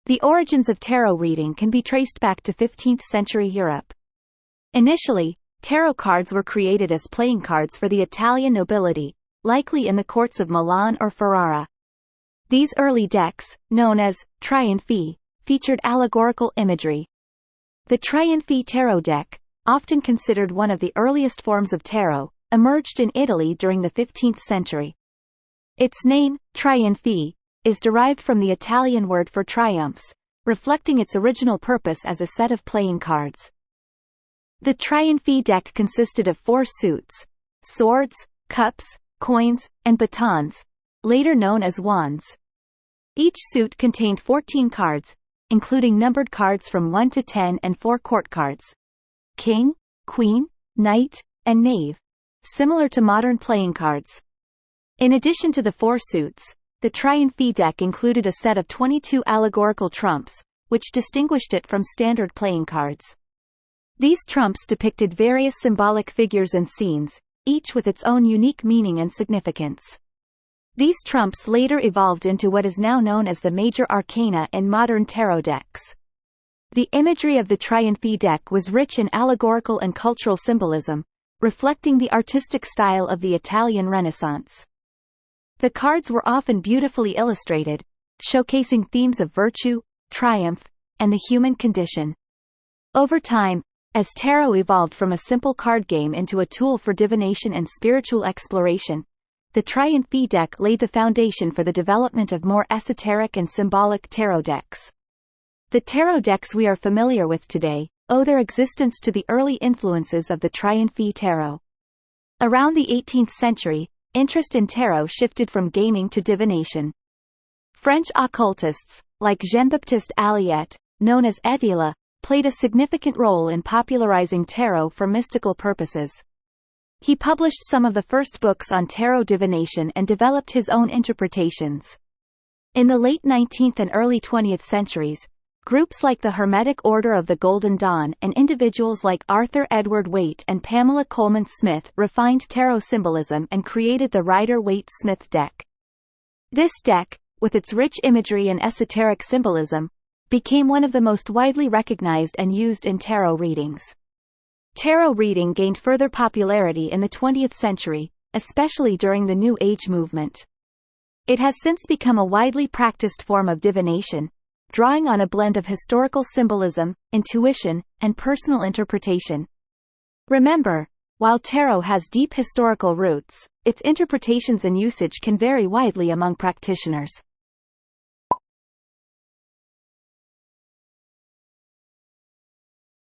The origins of tarot reading can be traced back to 15th century Europe. Initially, tarot cards were created as playing cards for the Italian nobility, likely in the courts of Milan or Ferrara. These early decks, known as trionfi, featured allegorical imagery. The trionfi tarot deck, often considered one of the earliest forms of tarot, emerged in Italy during the 15th century. Its name, trionfi, is derived from the Italian word for triumphs, reflecting its original purpose as a set of playing cards. The trionfi deck consisted of 4 suits: swords, cups, coins, and batons, later known as wands. Each suit contained 14 cards, including numbered cards from 1 to 10 and 4 court cards: king, queen, knight, and knave, similar to modern playing cards. In addition to the 4 suits, the trionfi deck included a set of 22 allegorical trumps, which distinguished it from standard playing cards. These trumps depicted various symbolic figures and scenes, each with its own unique meaning and significance. These trumps later evolved into what is now known as the major arcana in modern tarot decks. The imagery of the trionfi deck was rich in allegorical and cultural symbolism, reflecting the artistic style of the Italian Renaissance. The cards were often beautifully illustrated, showcasing themes of virtue, triumph, and the human condition. Over time, as tarot evolved from a simple card game into a tool for divination and spiritual exploration, the trionfi deck laid the foundation for the development of more esoteric and symbolic tarot decks. The tarot decks we are familiar with today owe their existence to the early influences of the trionfi tarot. Around the 18th century, interest in tarot shifted from gaming to divination. French occultists, like Jean-Baptiste Alliette, known as Étila, played a significant role in popularizing tarot for mystical purposes. He published some of the first books on tarot divination and developed his own interpretations. In the late 19th and early 20th centuries, groups like the Hermetic Order of the Golden Dawn and individuals like Arthur Edward Waite and Pamela Coleman Smith refined tarot symbolism and created the Rider-Waite-Smith deck. This deck, with its rich imagery and esoteric symbolism, became one of the most widely recognized and used in tarot readings. Tarot reading gained further popularity in the 20th century, especially during the New Age movement. It has since become a widely practiced form of divination, drawing on a blend of historical symbolism, intuition, and personal interpretation. Remember, while tarot has deep historical roots, its interpretations and usage can vary widely among practitioners.